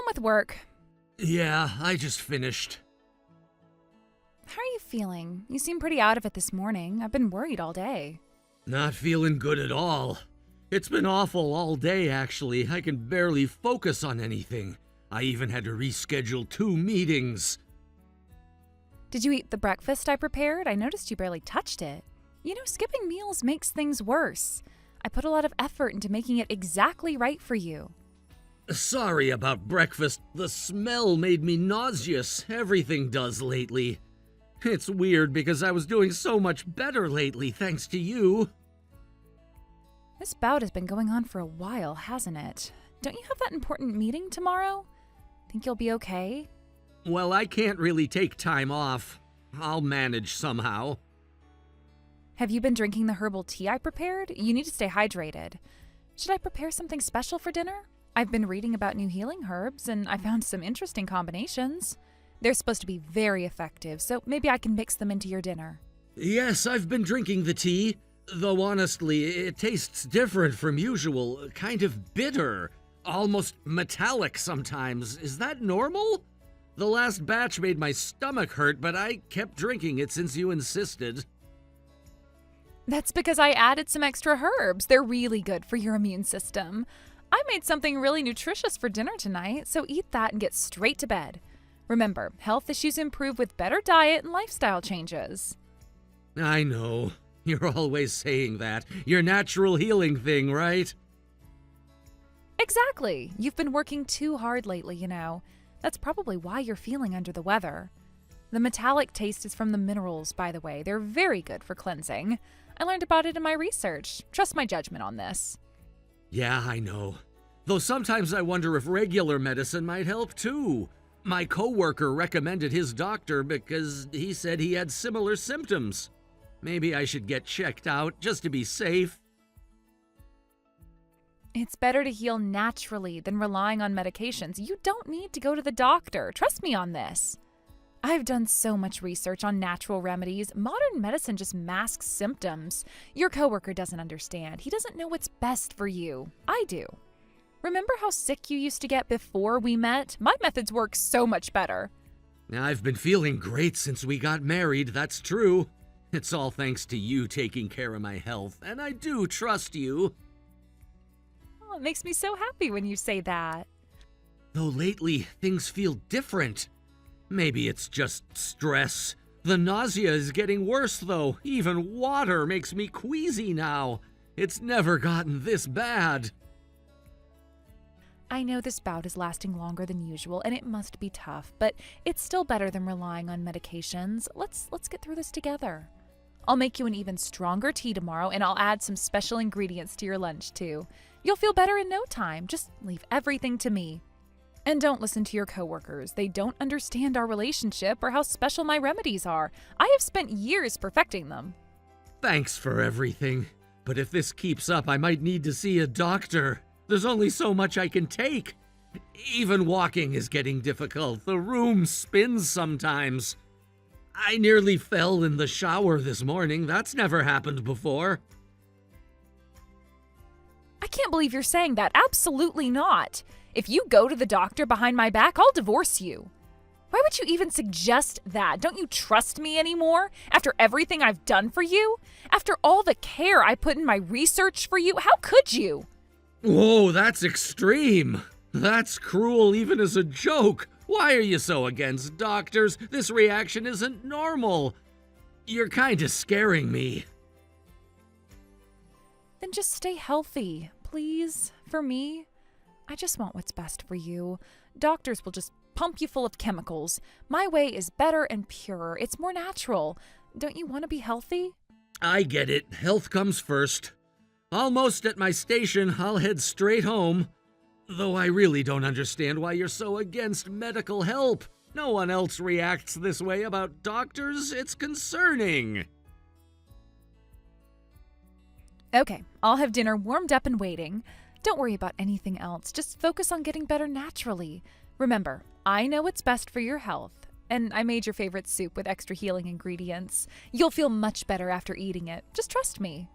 with work. Yeah, I just finished. How are you feeling? You seem pretty out of it this morning. I've been worried all day. Not feeling good at all. It's been awful all day, actually. I can barely focus on anything. I even had to reschedule 2 meetings. Did you eat the breakfast I prepared? I noticed you barely touched it. You know, skipping meals makes things worse. I put a lot of effort into making it exactly right for you. Sorry about breakfast. The smell made me nauseous. Everything does lately. It's weird because I was doing so much better lately thanks to you. This bout has been going on for a while, hasn't it? Don't you have that important meeting tomorrow? Think you'll be okay? Well, I can't really take time off. I'll manage somehow. Have you been drinking the herbal tea I prepared? You need to stay hydrated. Should I prepare something special for dinner? I've been reading about new healing herbs, and I found some interesting combinations. They're supposed to be very effective, so maybe I can mix them into your dinner. Yes, I've been drinking the tea. Though honestly, it tastes different from usual. Kind of bitter. Almost metallic sometimes. Is that normal? The last batch made my stomach hurt, but I kept drinking it since you insisted. That's because I added some extra herbs. They're really good for your immune system. I made something really nutritious for dinner tonight, so eat that and get straight to bed. Remember, health issues improve with better diet and lifestyle changes. I know. You're always saying that. Your natural healing thing, right? Exactly. You've been working too hard lately, you know. That's probably why you're feeling under the weather. The metallic taste is from the minerals, by the way. They're very good for cleansing. I learned about it in my research. Trust my judgment on this. Yeah, I know. Though sometimes I wonder if regular medicine might help too. My coworker recommended his doctor because he said he had similar symptoms. Maybe I should get checked out just to be safe. It's better to heal naturally than relying on medications. You don't need to go to the doctor. Trust me on this. I've done so much research on natural remedies. Modern medicine just masks symptoms. Your coworker doesn't understand. He doesn't know what's best for you. I do. Remember how sick you used to get before we met? My methods work so much better. I've been feeling great since we got married, that's true. It's all thanks to you taking care of my health, and I do trust you. Oh, it makes me so happy when you say that. Though lately, things feel different. Maybe it's just stress. The nausea is getting worse, though. Even water makes me queasy now. It's never gotten this bad. I know this bout is lasting longer than usual, and it must be tough, but it's still better than relying on medications. Let's get through this together. I'll make you an even stronger tea tomorrow, and I'll add some special ingredients to your lunch, too. You'll feel better in no time. Just leave everything to me. And don't listen to your coworkers. They don't understand our relationship or how special my remedies are. I have spent years perfecting them. Thanks for everything. But if this keeps up, I might need to see a doctor. There's only so much I can take. Even walking is getting difficult. The room spins sometimes. I nearly fell in the shower this morning. That's never happened before. I can't believe you're saying that. Absolutely not. If you go to the doctor behind my back, I'll divorce you. Why would you even suggest that? Don't you trust me anymore? After everything I've done for you? After all the care I put in my research for you? How could you? Whoa, that's extreme. That's cruel even as a joke. Why are you so against doctors? This reaction isn't normal. You're kinda scaring me. Then just stay healthy, please, for me. I just want what's best for you. Doctors will just pump you full of chemicals. My way is better and purer. It's more natural. Don't you want to be healthy? I get it. Health comes first. Almost at my station, I'll head straight home. Though I really don't understand why you're so against medical help. No one else reacts this way about doctors. It's concerning. Okay, I'll have dinner warmed up and waiting. Don't worry about anything else. Just focus on getting better naturally. Remember, I know what's best for your health, and I made your favorite soup with extra healing ingredients. You'll feel much better after eating it. Just trust me.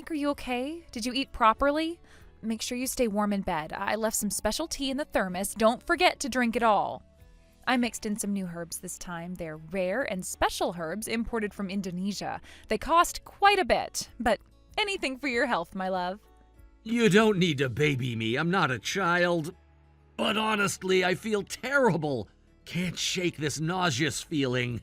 Are you okay? Did you eat properly? Make sure you stay warm in bed. I left some special tea in the thermos. Don't forget to drink it all. I mixed in some new herbs this time. They're rare and special herbs imported from Indonesia. They cost quite a bit, but anything for your health, my love. You don't need to baby me. I'm not a child. But honestly, I feel terrible. Can't shake this nauseous feeling.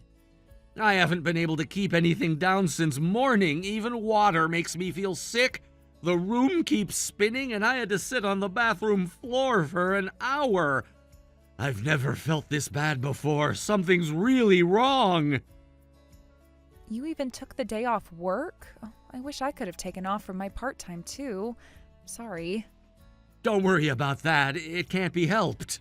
I haven't been able to keep anything down since morning. Even water makes me feel sick. The room keeps spinning, and I had to sit on the bathroom floor for an hour. I've never felt this bad before. Something's really wrong. You even took the day off work? Oh, I wish I could have taken off from my part-time too. Sorry. Don't worry about that. It can't be helped.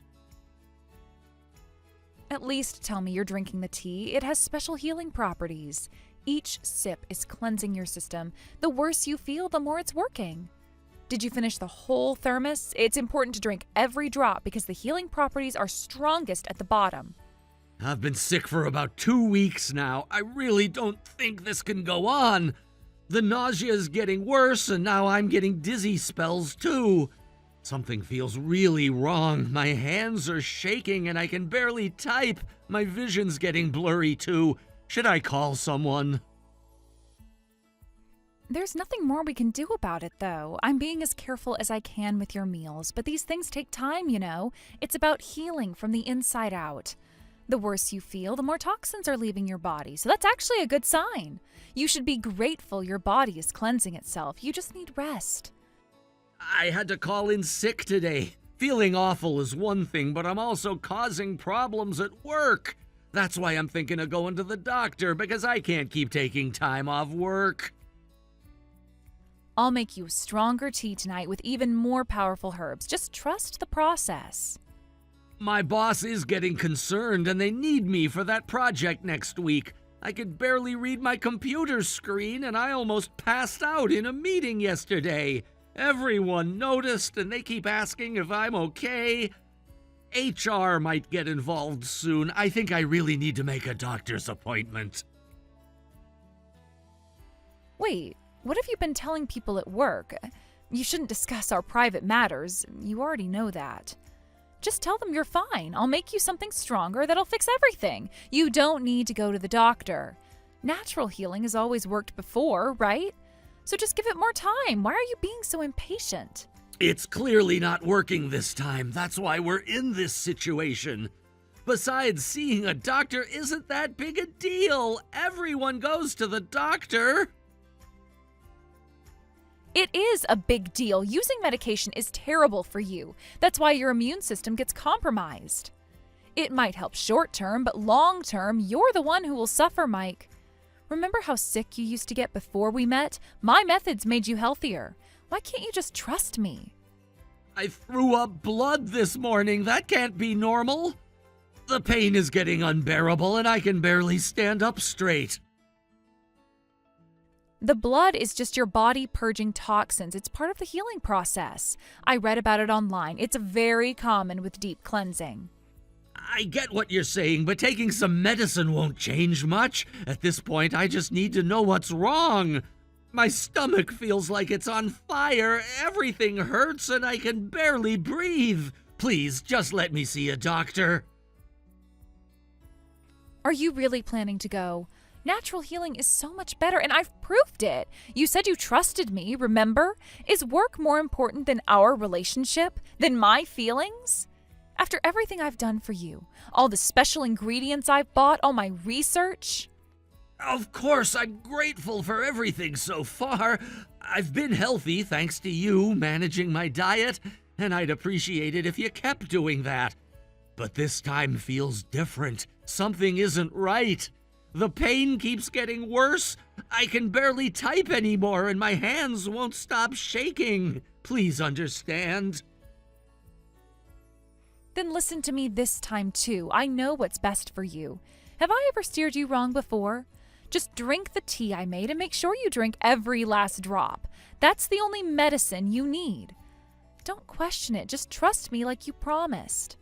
At least tell me you're drinking the tea. It has special healing properties. Each sip is cleansing your system. The worse you feel, the more it's working. Did you finish the whole thermos? It's important to drink every drop because the healing properties are strongest at the bottom. I've been sick for about 2 weeks now. I really don't think this can go on. The nausea is getting worse, and now I'm getting dizzy spells too. Something feels really wrong. My hands are shaking and I can barely type. My vision's getting blurry too. Should I call someone? There's nothing more we can do about it, though. I'm being as careful as I can with your meals, but these things take time, you know. It's about healing from the inside out. The worse you feel, the more toxins are leaving your body, so that's actually a good sign. You should be grateful your body is cleansing itself. You just need rest. I had to call in sick today. Feeling awful is one thing, but I'm also causing problems at work. That's why I'm thinking of going to the doctor, because I can't keep taking time off work. I'll make you stronger tea tonight with even more powerful herbs. Just trust the process. My boss is getting concerned, and they need me for that project next week. I could barely read my computer screen, and I almost passed out in a meeting yesterday. Everyone noticed, and they keep asking if I'm okay. HR might get involved soon. I think I really need to make a doctor's appointment. Wait, what have you been telling people at work? You shouldn't discuss our private matters. You already know that. Just tell them you're fine. I'll make you something stronger that'll fix everything. You don't need to go to the doctor. Natural healing has always worked before, right? So just give it more time. Why are you being so impatient? It's clearly not working this time. That's why we're in this situation. Besides, seeing a doctor isn't that big a deal. Everyone goes to the doctor. It is a big deal. Using medication is terrible for you. That's why your immune system gets compromised. It might help short term, but long term, you're the one who will suffer, Mike. Remember how sick you used to get before we met? My methods made you healthier. Why can't you just trust me? I threw up blood this morning. That can't be normal. The pain is getting unbearable, and I can barely stand up straight. The blood is just your body purging toxins. It's part of the healing process. I read about it online. It's very common with deep cleansing. I get what you're saying, but taking some medicine won't change much. At this point, I just need to know what's wrong. My stomach feels like it's on fire. Everything hurts, and I can barely breathe. Please, just let me see a doctor. Are you really planning to go? Natural healing is so much better, and I've proved it. You said you trusted me, remember? Is work more important than our relationship? Than my feelings? After everything I've done for you, all the special ingredients I've bought, all my research. Of course, I'm grateful for everything so far. I've been healthy thanks to you managing my diet, and I'd appreciate it if you kept doing that. But this time feels different. Something isn't right. The pain keeps getting worse. I can barely type anymore, and my hands won't stop shaking. Please understand. Then listen to me this time too. I know what's best for you. Have I ever steered you wrong before? Just drink the tea I made and make sure you drink every last drop. That's the only medicine you need. Don't question it. Just trust me like you promised.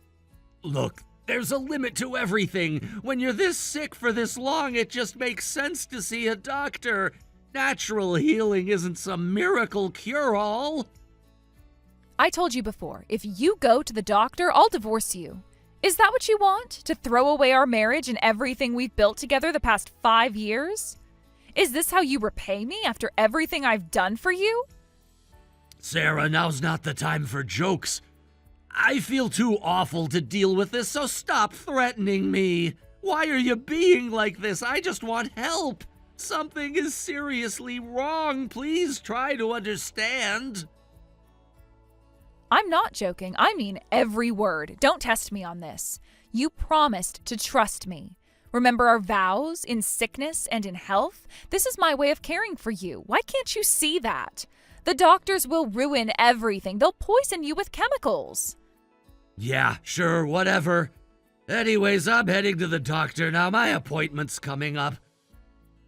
Look, there's a limit to everything. When you're this sick for this long, it just makes sense to see a doctor. Natural healing isn't some miracle cure-all. I told you before, if you go to the doctor, I'll divorce you. Is that what you want? To throw away our marriage and everything we've built together the past 5 years? Is this how you repay me after everything I've done for you? Sarah, now's not the time for jokes. I feel too awful to deal with this, so stop threatening me. Why are you being like this? I just want help. Something is seriously wrong. Please try to understand. I'm not joking. I mean every word. Don't test me on this. You promised to trust me. Remember our vows in sickness and in health? This is my way of caring for you. Why can't you see that? The doctors will ruin everything. They'll poison you with chemicals. Yeah, sure, whatever. Anyways, I'm heading to the doctor now. My appointment's coming up.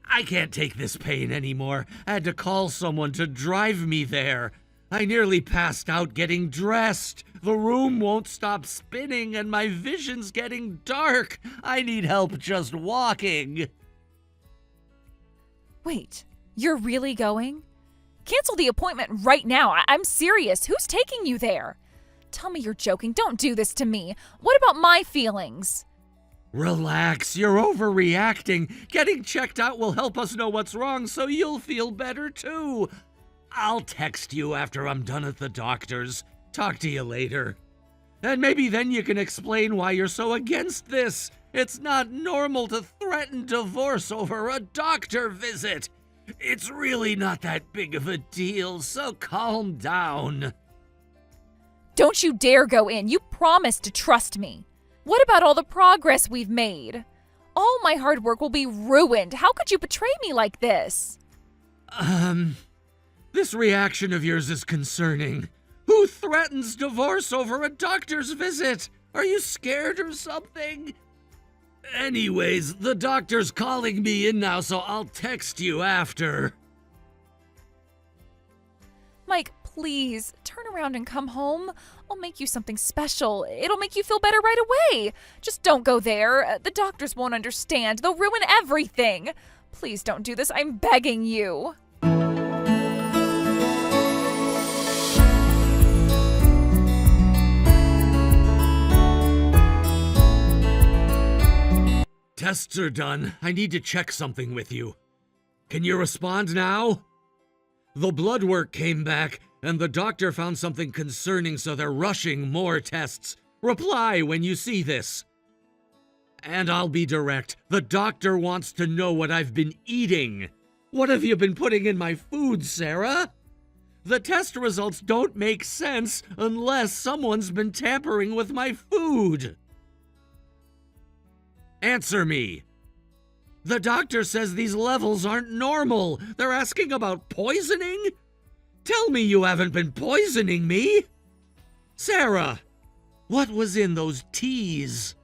I can't take this pain anymore. I had to call someone to drive me there. I nearly passed out getting dressed. The room won't stop spinning and my vision's getting dark. I need help just walking. Wait, you're really going? Cancel the appointment right now. I'm serious. Who's taking you there? Tell me you're joking. Don't do this to me. What about my feelings? Relax, you're overreacting. Getting checked out will help us know what's wrong so you'll feel better too. I'll text you after I'm done at the doctor's. Talk to you later. And maybe then you can explain why you're so against this. It's not normal to threaten divorce over a doctor visit. It's really not that big of a deal, so calm down. Don't you dare go in. You promised to trust me. What about all the progress we've made? All my hard work will be ruined. How could you betray me like this? This reaction of yours is concerning. Who threatens divorce over a doctor's visit? Are you scared or something? Anyways, the doctor's calling me in now, so I'll text you after. Mike, please, turn around and come home. I'll make you something special. It'll make you feel better right away. Just don't go there. The doctors won't understand. They'll ruin everything. Please don't do this. I'm begging you. Tests are done. I need to check something with you. Can you respond now? The blood work came back, and the doctor found something concerning, so they're rushing more tests. Reply when you see this. And I'll be direct. The doctor wants to know what I've been eating. What have you been putting in my food, Sarah? The test results don't make sense unless someone's been tampering with my food. Answer me. The doctor says these levels aren't normal. They're asking about poisoning? Tell me you haven't been poisoning me. Sarah, what was in those teas?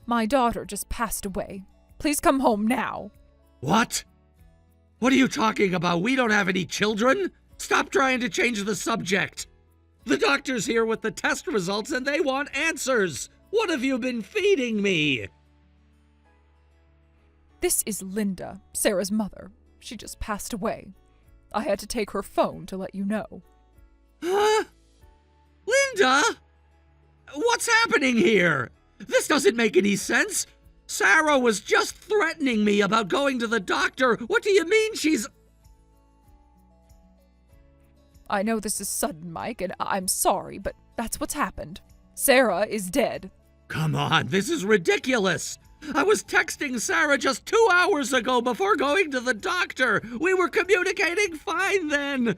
My daughter just passed away. Please come home now. What? What are you talking about? We don't have any children. Stop trying to change the subject. The doctor's here with the test results and they want answers. What have you been feeding me? This is Linda, Sarah's mother. She just passed away. I had to take her phone to let you know. Huh? Linda? What's happening here? This doesn't make any sense. Sarah was just threatening me about going to the doctor. What do you mean she's... I know this is sudden, Mike, and I'm sorry, but that's what's happened. Sarah is dead. Come on, this is ridiculous. I was texting Sarah just 2 hours ago before going to the doctor. We were communicating fine then.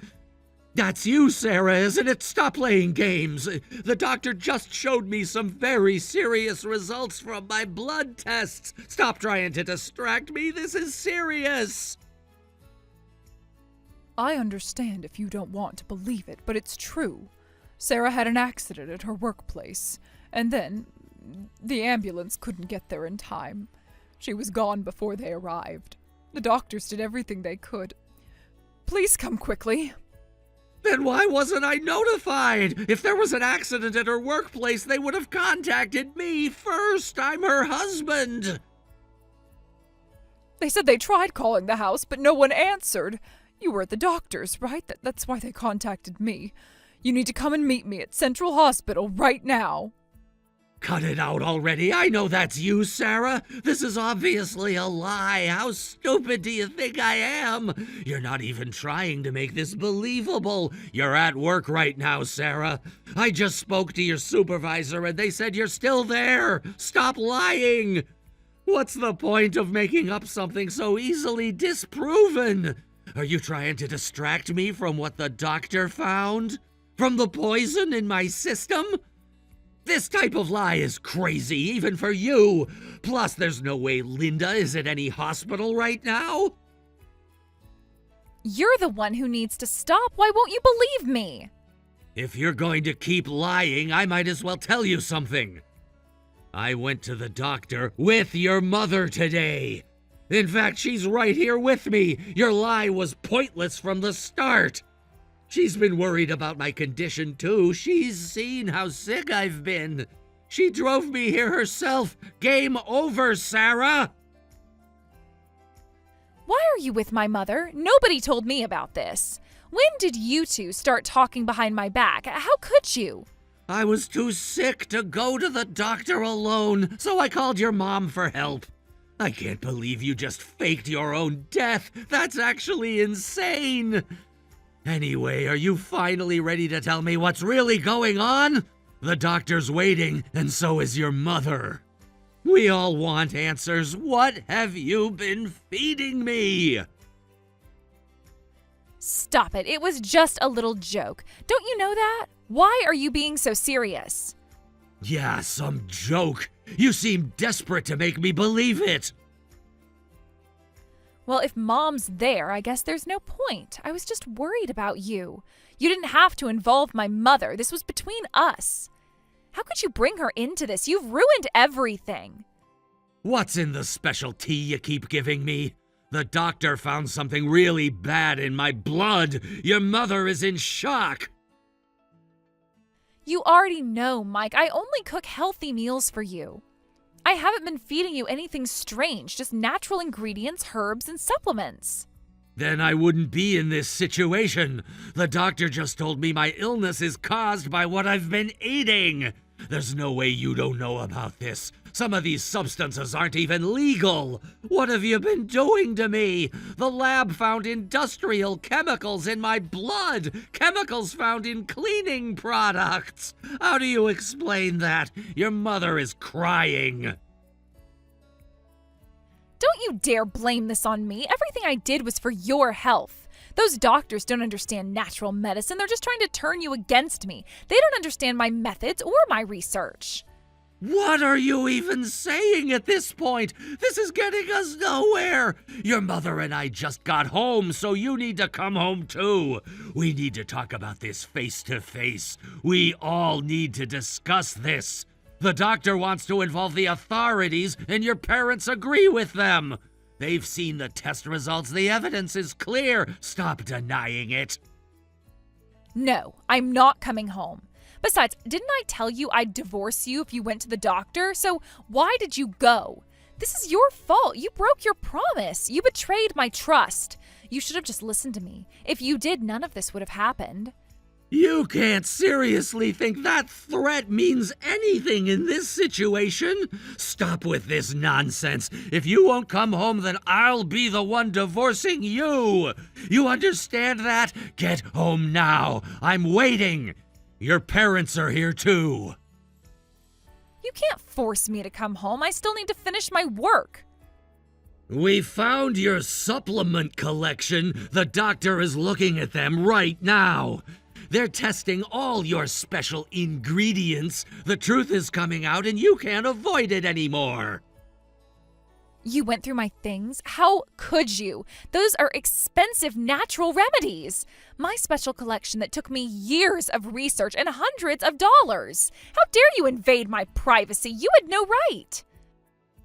That's you, Sarah, isn't it? Stop playing games. The doctor just showed me some very serious results from my blood tests. Stop trying to distract me. This is serious. I understand if you don't want to believe it, but it's true. Sarah had an accident at her workplace, and then the ambulance couldn't get there in time. She was gone before they arrived. The doctors did everything they could. Please come quickly. Then why wasn't I notified? If there was an accident at her workplace, they would have contacted me first. I'm her husband. They said they tried calling the house, but no one answered. You were at the doctor's, right? That's why they contacted me. You need to come and meet me at Central Hospital right now. Cut it out already. I know that's you, Sarah. This is obviously a lie. How stupid do you think I am? You're not even trying to make this believable. You're at work right now, Sarah. I just spoke to your supervisor and they said you're still there. Stop lying. What's the point of making up something so easily disproven? Are you trying to distract me from what the doctor found? From the poison in my system? This type of lie is crazy, even for you. Plus, there's no way Linda is at any hospital right now. You're the one who needs to stop. Why won't you believe me? If you're going to keep lying, I might as well tell you something. I went to the doctor with your mother today. In fact, she's right here with me. Your lie was pointless from the start. She's been worried about my condition, too. She's seen how sick I've been. She drove me here herself. Game over, Sarah! Why are you with my mother? Nobody told me about this. When did you two start talking behind my back? How could you? I was too sick to go to the doctor alone, so I called your mom for help. I can't believe you just faked your own death. That's actually insane. Anyway, are you finally ready to tell me what's really going on? The doctor's waiting, and so is your mother. We all want answers. What have you been feeding me? Stop it. It was just a little joke. Don't you know that? Why are you being so serious? Yeah, some joke. You seem desperate to make me believe it. Well, if Mom's there, I guess there's no point. I was just worried about you. You didn't have to involve my mother. This was between us. How could you bring her into this? You've ruined everything. What's in the special tea you keep giving me? The doctor found something really bad in my blood. Your mother is in shock. You already know, Mike. I only cook healthy meals for you. I haven't been feeding you anything strange, just natural ingredients, herbs, and supplements. Then I wouldn't be in this situation. The doctor just told me my illness is caused by what I've been eating. There's no way you don't know about this. Some of these substances aren't even legal. What have you been doing to me? The lab found industrial chemicals in my blood. Chemicals found in cleaning products. How do you explain that? Your mother is crying. Don't you dare blame this on me. Everything I did was for your health. Those doctors don't understand natural medicine. They're just trying to turn you against me. They don't understand my methods or my research. What are you even saying at this point? This is getting us nowhere. Your mother and I just got home, so you need to come home too. We need to talk about this face to face. We all need to discuss this. The doctor wants to involve the authorities, and your parents agree with them. They've seen the test results. The evidence is clear. Stop denying it. No, I'm not coming home. Besides, didn't I tell you I'd divorce you if you went to the doctor? So why did you go? This is your fault. You broke your promise. You betrayed my trust. You should have just listened to me. If you did, none of this would have happened. You can't seriously think that threat means anything in this situation? Stop with this nonsense. If you won't come home, then I'll be the one divorcing you. You understand that? Get home now. I'm waiting. Your parents are here too. You can't force me to come home. I still need to finish my work. We found your supplement collection. The doctor is looking at them right now. They're testing all your special ingredients. The truth is coming out and you can't avoid it anymore. You went through my things? How could you? Those are expensive natural remedies. My special collection that took me years of research and hundreds of dollars. How dare you invade my privacy? You had no right.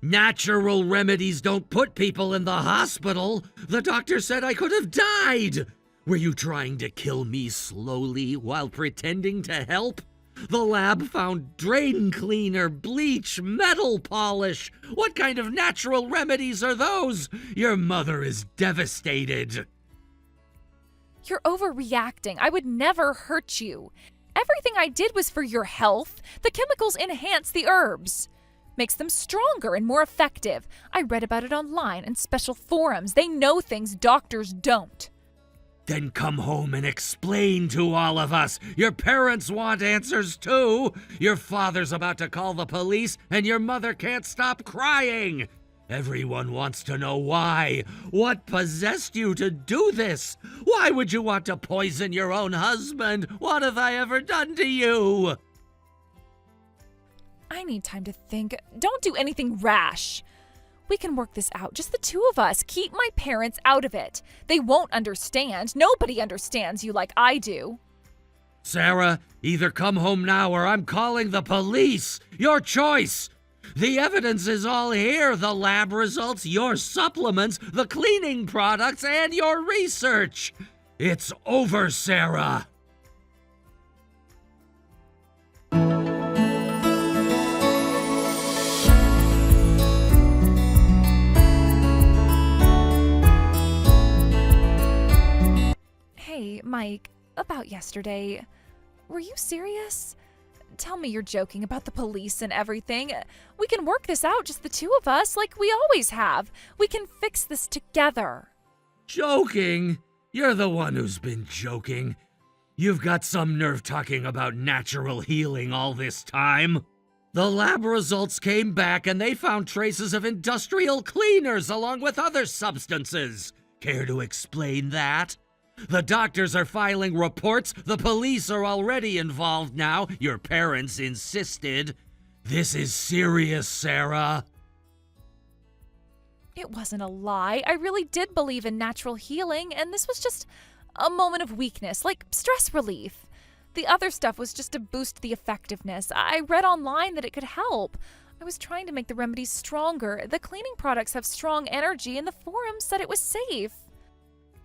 Natural remedies don't put people in the hospital. The doctor said I could have died. Were you trying to kill me slowly while pretending to help? The lab found drain cleaner, bleach, metal polish. What kind of natural remedies are those? Your mother is devastated. You're overreacting. I would never hurt you. Everything I did was for your health. The chemicals enhance the herbs. Makes them stronger and more effective. I read about it online in special forums. They know things doctors don't. Then come home and explain to all of us. Your parents want answers too. Your father's about to call the police and your mother can't stop crying. Everyone wants to know why. What possessed you to do this? Why would you want to poison your own husband? What have I ever done to you? I need time to think. Don't do anything rash. We can work this out, just the two of us. Keep my parents out of it. They won't understand. Nobody understands you like I do. Sarah, either come home now or I'm calling the police. Your choice. The evidence is all here. The lab results, your supplements, the cleaning products, and your research. It's over, Sarah. Hey, Mike, about yesterday. Were you serious? Tell me you're joking about the police and everything. We can work this out, just the two of us, like we always have. We can fix this together. Joking? You're the one who's been joking. You've got some nerve talking about natural healing all this time. The lab results came back and they found traces of industrial cleaners along with other substances. Care to explain that? The doctors are filing reports. The police are already involved now. Your parents insisted. This is serious, Sarah. It wasn't a lie. I really did believe in natural healing, and this was just a moment of weakness, like stress relief. The other stuff was just to boost the effectiveness. I read online that it could help. I was trying to make the remedies stronger. The cleaning products have strong energy, and the forum said it was safe.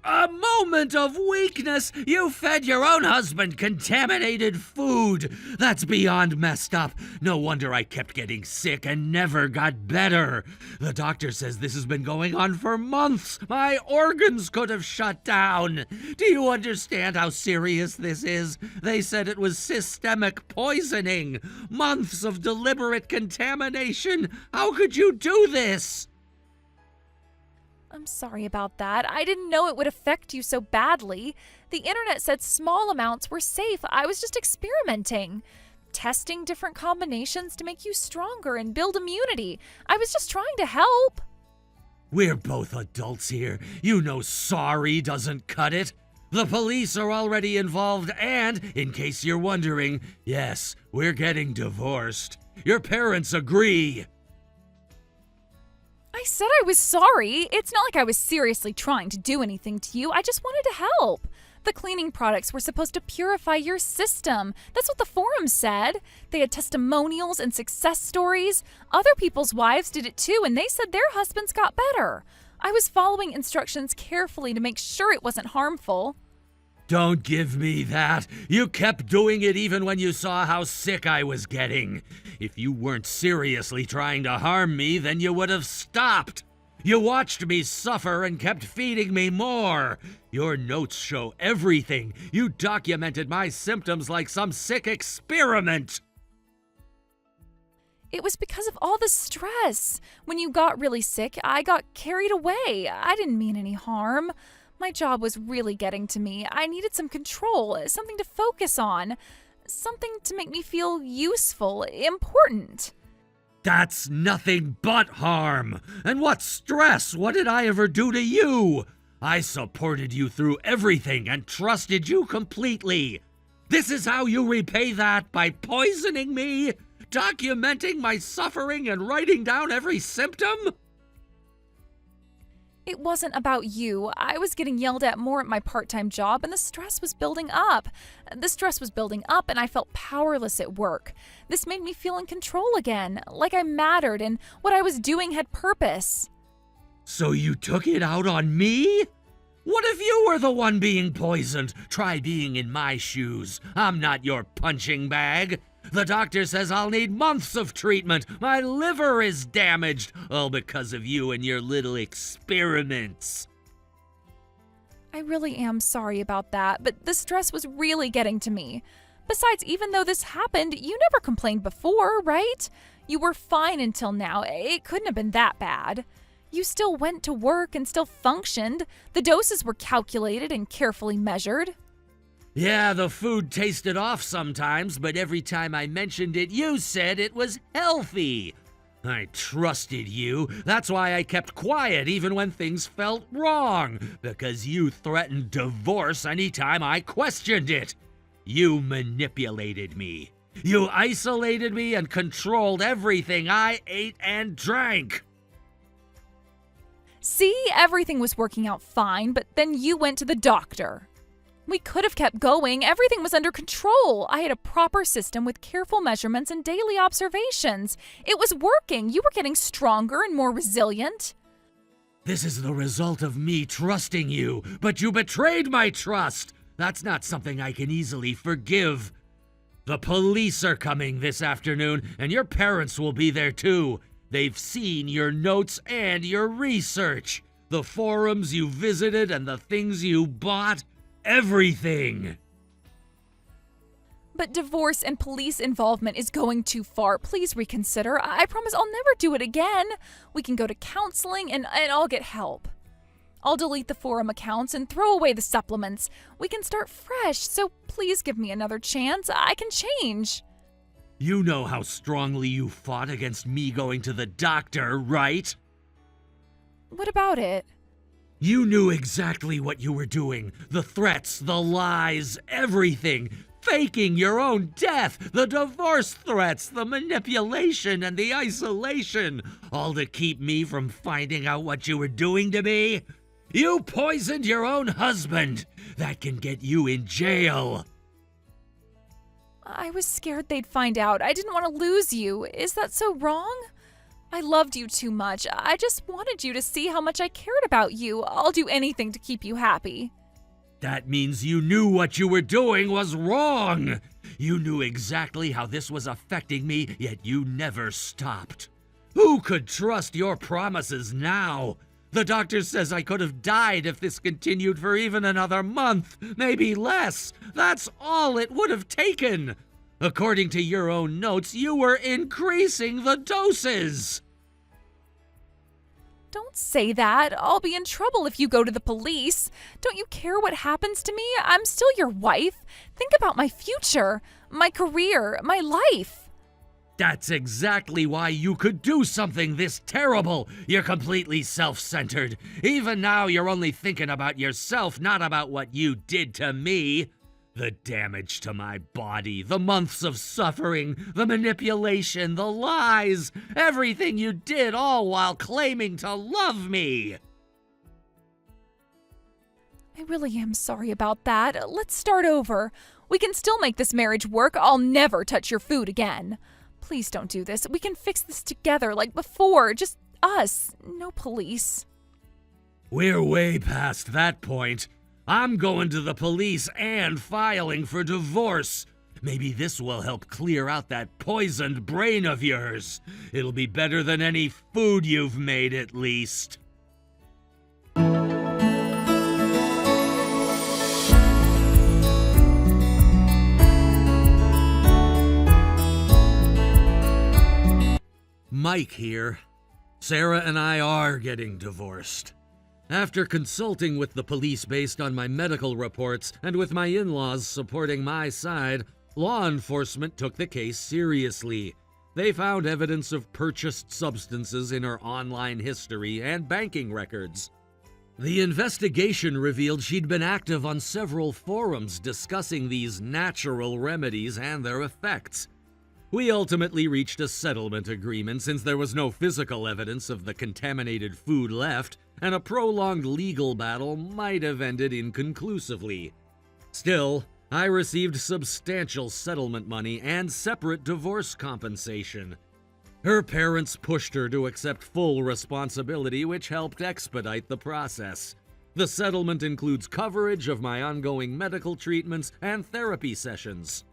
A moment of weakness? You fed your own husband contaminated food. That's beyond messed up. No wonder I kept getting sick and never got better. The doctor says this has been going on for months. My organs could have shut down. Do you understand how serious this is? They said it was systemic poisoning. Months of deliberate contamination. How could you do this? I'm sorry about that. I didn't know it would affect you so badly. The internet said small amounts were safe. I was just experimenting, testing different combinations to make you stronger and build immunity. I was just trying to help. We're both adults here. You know sorry doesn't cut it. The police are already involved and, in case you're wondering, yes, we're getting divorced. Your parents agree. I said I was sorry. It's not like I was seriously trying to do anything to you. I just wanted to help. The cleaning products were supposed to purify your system. That's what the forum said. They had testimonials and success stories. Other people's wives did it too, and they said their husbands got better. I was following instructions carefully to make sure it wasn't harmful. Don't give me that. You kept doing it even when you saw how sick I was getting. If you weren't seriously trying to harm me, then you would have stopped. You watched me suffer and kept feeding me more. Your notes show everything. You documented my symptoms like some sick experiment. It was because of all the stress. When you got really sick, I got carried away. I didn't mean any harm. My job was really getting to me. I needed some control, something to focus on, something to make me feel useful, important. That's nothing but harm. And what stress? What did I ever do to you? I supported you through everything and trusted you completely. This is how you repay that, by poisoning me, documenting my suffering and writing down every symptom? It wasn't about you. I was getting yelled at more at my part-time job, and the stress was building up. And I felt powerless at work. This made me feel in control again, like I mattered and what I was doing had purpose. So you took it out on me? What if you were the one being poisoned? Try being in my shoes. I'm not your punching bag. The doctor says I'll need months of treatment. My liver is damaged, all because of you and your little experiments. I really am sorry about that, but the stress was really getting to me. Besides, even though this happened, you never complained before, right? You were fine until now. It couldn't have been that bad. You still went to work and still functioned. The doses were calculated and carefully measured. Yeah, the food tasted off sometimes, but every time I mentioned it, you said it was healthy. I trusted you. That's why I kept quiet even when things felt wrong, because you threatened divorce anytime I questioned it. You manipulated me. You isolated me and controlled everything I ate and drank. See, everything was working out fine, but then you went to the doctor. We could have kept going. Everything was under control. I had a proper system with careful measurements and daily observations. It was working. You were getting stronger and more resilient. This is the result of me trusting you, but you betrayed my trust. That's not something I can easily forgive. The police are coming this afternoon, and your parents will be there too. They've seen your notes and your research, the forums you visited and the things you bought. Everything. But divorce and police involvement is going too far. Please reconsider. I promise I'll never do it again. We can go to counseling and I'll get help. I'll delete the forum accounts and throw away the supplements. We can start fresh, so please give me another chance. I can change. You know how strongly you fought against me going to the doctor, right? What about it? You knew exactly what you were doing. The threats, the lies, everything. Faking your own death, the divorce threats, the manipulation, and the isolation. All to keep me from finding out what you were doing to me. You poisoned your own husband. That can get you in jail. I was scared they'd find out. I didn't want to lose you. Is that so wrong? I loved you too much. I just wanted you to see how much I cared about you. I'll do anything to keep you happy. That means you knew what you were doing was wrong. You knew exactly how this was affecting me, yet you never stopped. Who could trust your promises now? The doctor says I could have died if this continued for even another month, maybe less. That's all it would have taken. According to your own notes, you were increasing the doses. Don't say that. I'll be in trouble if you go to the police. Don't you care what happens to me? I'm still your wife. Think about my future, my career, my life. That's exactly why you could do something this terrible. You're completely self-centered. Even now, you're only thinking about yourself, not about what you did to me. The damage to my body, the months of suffering, the manipulation, the lies, everything you did, all while claiming to love me. I really am sorry about that. Let's start over. We can still make this marriage work. I'll never touch your food again. Please don't do this. We can fix this together like before. Just us. No police. We're way past that point. I'm going to the police and filing for divorce. Maybe this will help clear out that poisoned brain of yours. It'll be better than any food you've made, at least. Mike here. Sarah and I are getting divorced. After consulting with the police based on my medical reports and with my in-laws supporting my side, law enforcement took the case seriously. They found evidence of purchased substances in her online history and banking records. The investigation revealed she'd been active on several forums discussing these natural remedies and their effects. We ultimately reached a settlement agreement since there was no physical evidence of the contaminated food left, and a prolonged legal battle might have ended inconclusively. Still, I received substantial settlement money and separate divorce compensation. Her parents pushed her to accept full responsibility, which helped expedite the process. The settlement includes coverage of my ongoing medical treatments and therapy sessions.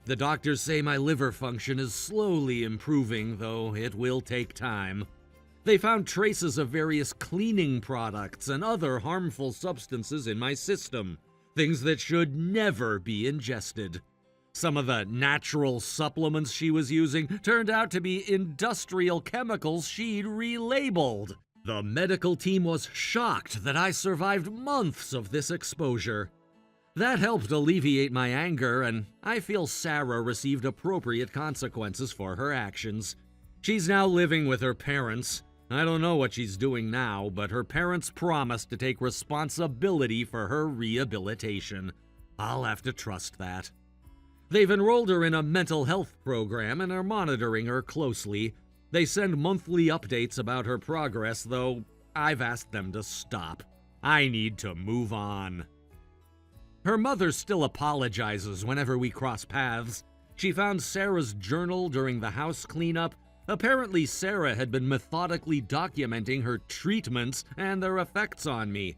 The doctors say my liver function is slowly improving, though it will take time. They found traces of various cleaning products and other harmful substances in my system, things that should never be ingested. Some of the natural supplements she was using turned out to be industrial chemicals she'd relabeled. The medical team was shocked that I survived months of this exposure. That helped alleviate my anger, and I feel Sarah received appropriate consequences for her actions. She's now living with her parents. I don't know what she's doing now, but her parents promised to take responsibility for her rehabilitation. I'll have to trust that. They've enrolled her in a mental health program and are monitoring her closely. They send monthly updates about her progress, though I've asked them to stop. I need to move on. Her mother still apologizes whenever we cross paths. She found Sarah's journal during the house cleanup. Apparently, Sarah had been methodically documenting her treatments and their effects on me.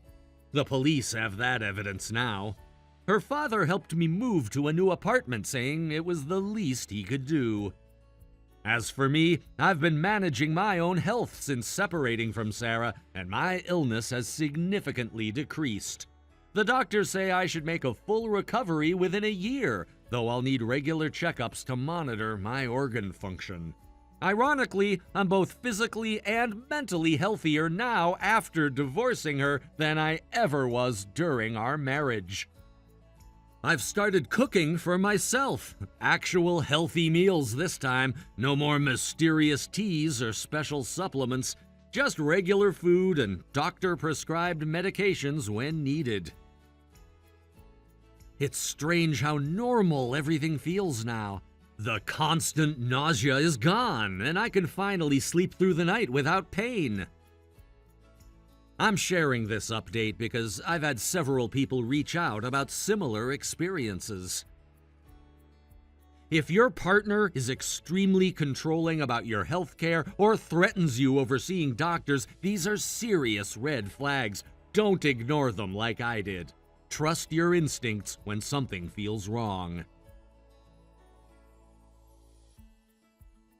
The police have that evidence now. Her father helped me move to a new apartment, saying it was the least he could do. As for me, I've been managing my own health since separating from Sarah, and my illness has significantly decreased. The doctors say I should make a full recovery within a year, though I'll need regular checkups to monitor my organ function. Ironically, I'm both physically and mentally healthier now after divorcing her than I ever was during our marriage. I've started cooking for myself. Actual healthy meals this time. No more mysterious teas or special supplements. Just regular food and doctor-prescribed medications when needed. It's strange how normal everything feels now. The constant nausea is gone, and I can finally sleep through the night without pain. I'm sharing this update because I've had several people reach out about similar experiences. If your partner is extremely controlling about your health care or threatens you over seeing doctors, these are serious red flags. Don't ignore them like I did. Trust your instincts when something feels wrong.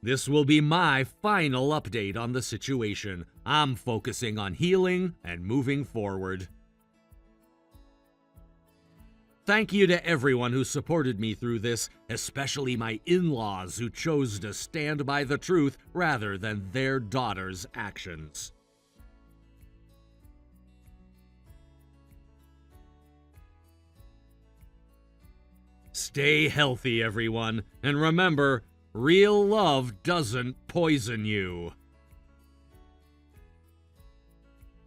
This will be my final update on the situation. I'm focusing on healing and moving forward. Thank you to everyone who supported me through this, especially my in-laws who chose to stand by the truth rather than their daughter's actions. Stay healthy, everyone, and remember, real love doesn't poison you.